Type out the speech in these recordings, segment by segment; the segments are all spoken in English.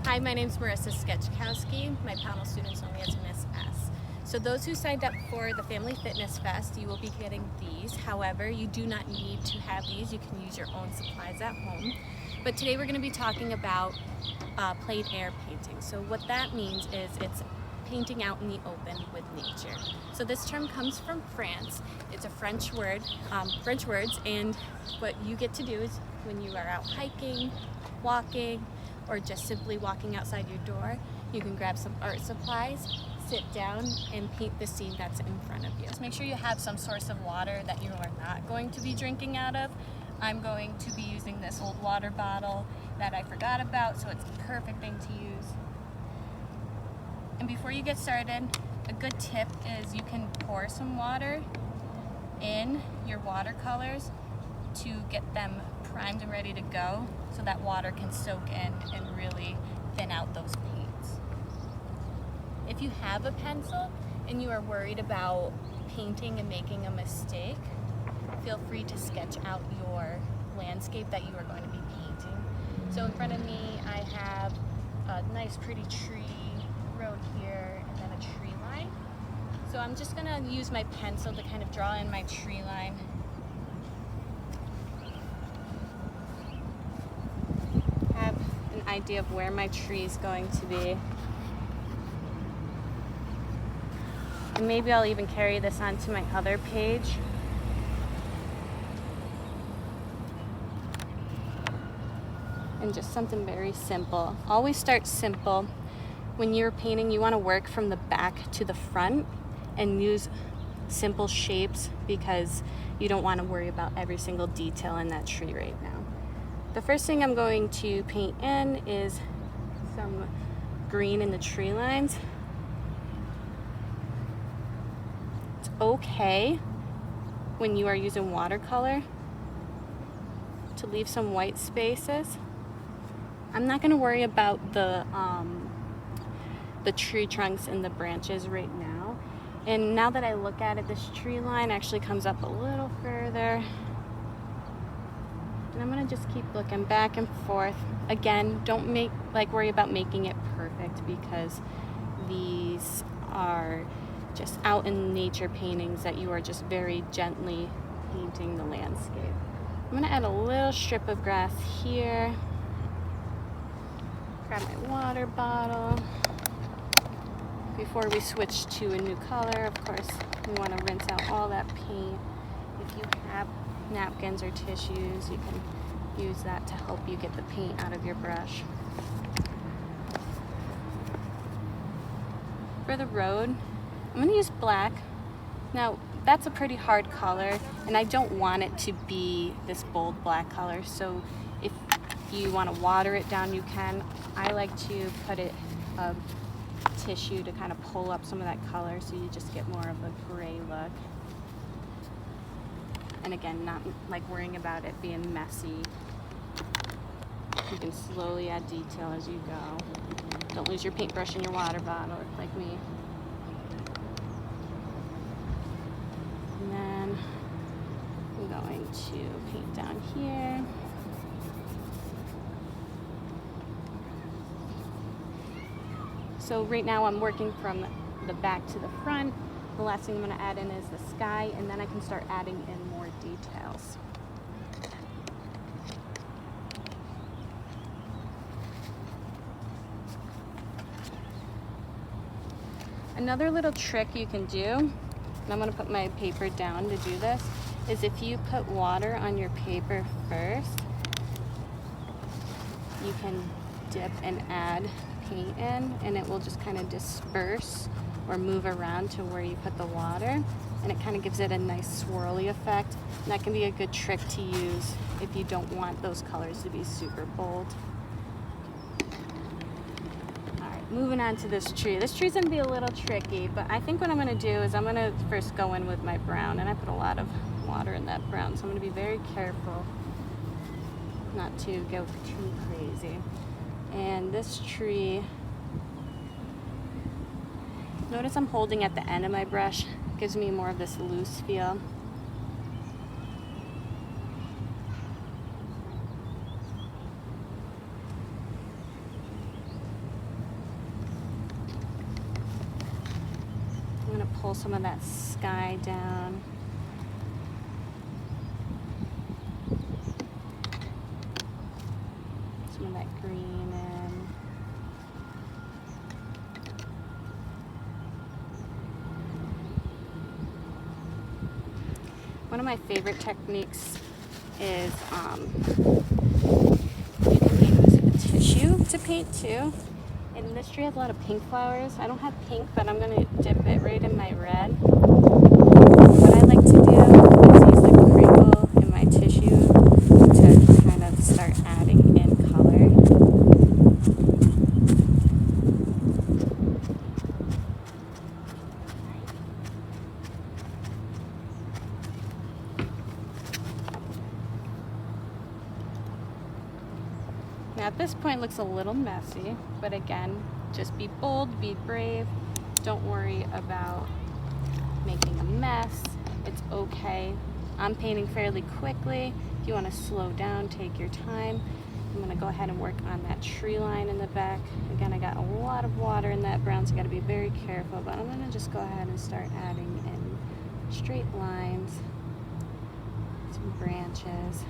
Hi, my name's Marissa Sketchkowski. My panel students know me as Miss S. So those who signed up for the Family Fitness Fest, you will be getting these. However, you do not need to have these. You can use your own supplies at home. But today we're going to be talking about plein air painting. So what that means is it's painting out in the open with nature. So this term comes from France. It's a French word, French words, and what you get to do is when you are out hiking, walking, or just simply walking outside your door, you can grab some art supplies, sit down, and paint the scene that's in front of you. Just make sure you have some source of water that you are not going to be drinking out of. I'm going to be using this old water bottle that I forgot about, so it's a perfect thing to use. And before you get started, a good tip is you can pour some water in your watercolors to get them primed and ready to go so that water can soak in and really thin out those paints. If you have a pencil and you are worried about painting and making a mistake, feel free to sketch out your landscape that you are going to be painting. So in front of me I have a nice pretty tree road here and then a tree line. So I'm just going to use my pencil to kind of draw in my tree line. Have an idea of where my tree is going to be. And maybe I'll even carry this onto my other page. And just something very simple. Always start simple. When you're painting, you want to work from the back to the front and use simple shapes because you don't want to worry about every single detail in that tree right now. The first thing I'm going to paint in is some green in the tree lines. It's okay when you are using watercolor to leave some white spaces. I'm not going to worry about the tree trunks and the branches right now. And now that I look at it, this tree line actually comes up a little further. And I'm going to just keep looking back and forth. Again, don't worry about making it perfect because these are just out in nature paintings that you are just very gently painting the landscape. I'm going to add a little strip of grass here. Grab my water bottle. Before we switch to a new color, of course, we want to rinse out all that paint. If you have napkins or tissues, you can use that to help you get the paint out of your brush. For the road, I'm going to use black. Now, that's a pretty hard color, and I don't want it to be this bold black color, so if you want to water it down, you can. I like to put it tissue to kind of pull up some of that color so you just get more of a gray look. And again, not like worrying about it being messy. You can slowly add detail as you go. Don't lose your paintbrush in your water bottle like me. And then I'm going to paint down here. So right now I'm working from the back to the front. The last thing I'm going to add in is the sky, and then I can start adding in more details. Another little trick you can do, and I'm going to put my paper down to do this, is if you put water on your paper first, you can dip and add paint in, and it will just kind of disperse or move around to where you put the water, and it kind of gives it a nice swirly effect. And that can be a good trick to use if you don't want those colors to be super bold. Alright, moving on to this tree. This tree's gonna be a little tricky, but I think what I'm gonna do is I'm gonna first go in with my brown, and I put a lot of water in that brown, so I'm gonna be very careful not to go too crazy. And this tree, notice I'm holding at the end of my brush, gives me more of this loose feel. pull some of that sky down. Some of that green in. One of my favorite techniques is you can use a tissue to paint too. And this tree has a lot of pink flowers. I don't have pink, but I'm going to dip it right in my red. What I like to do is use the crinkle in my tissue to kind of start adding in color. Now at this point it looks a little messy, but again, just be bold, be brave. Don't worry about making a mess. It's okay. I'm painting fairly quickly. If you want to slow down, take your time. I'm going to go ahead and work on that tree line in the back. Again, I got a lot of water in that brown, so I got to be very careful, but I'm going to just go ahead and start adding in straight lines, some branches.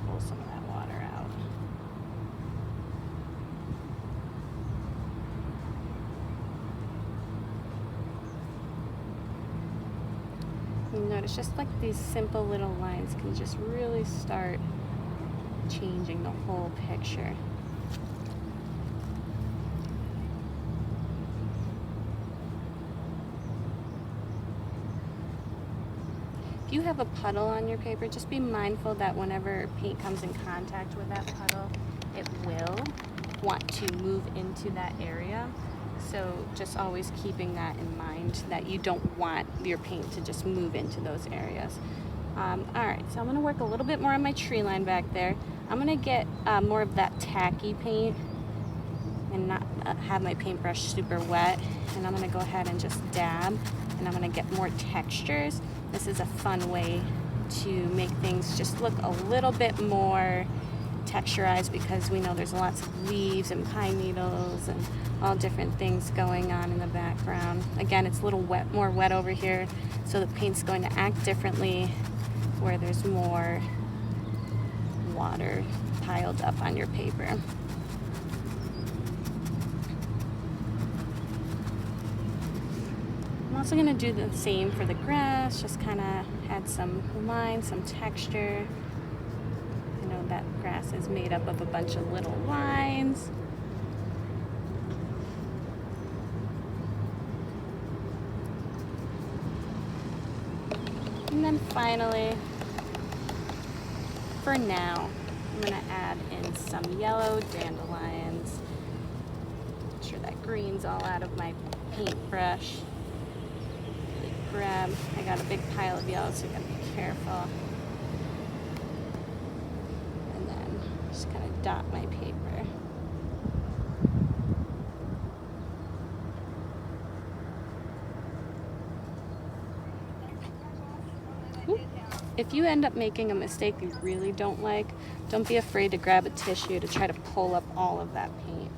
Pull some of that water out. You notice just like these simple little lines can just really start changing the whole picture. If you have a puddle on your paper, just be mindful that whenever paint comes in contact with that puddle, it will want to move into that area. So just always keeping that in mind, that you don't want your paint to just move into those areas. Alright, so I'm going to work a little bit more on my tree line back there. I'm going to get more of that tacky paint and not have my paintbrush super wet. And I'm going to go ahead and just dab, and I'm going to get more textures. This is a fun way to make things just look a little bit more texturized, because we know there's lots of leaves and pine needles and all different things going on in the background. Again, it's a little wet, more wet over here, so the paint's going to act differently where there's more water piled up on your paper. I'm also going to do the same for the grass, just kind of add some lines, some texture. You know, that grass is made up of a bunch of little lines. And then finally, for now, I'm going to add in some yellow dandelions. Make sure that green's all out of my paintbrush. Grab, I got a big pile of yellow, so you gotta be careful. And then just kind of dot my paper. If you end up making a mistake you really don't like, don't be afraid to grab a tissue to try to pull up all of that paint.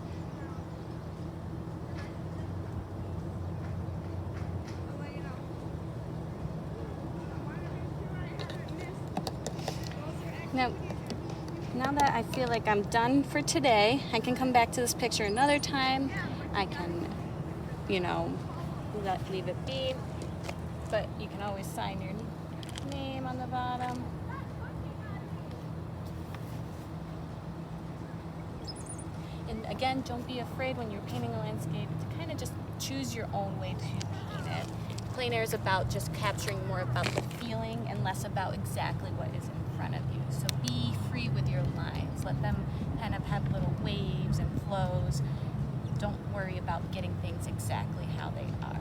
Now that I feel like I'm done for today, I can come back to this picture another time. I can, you know, leave it be, but you can always sign your name on the bottom. And again, don't be afraid when you're painting a landscape to kind of just choose your own way to paint it. Plein air is about just capturing more about the feeling and less about exactly what is in front of you. So be free with your lines. Let them kind of have little waves and flows. Don't worry about getting things exactly how they are.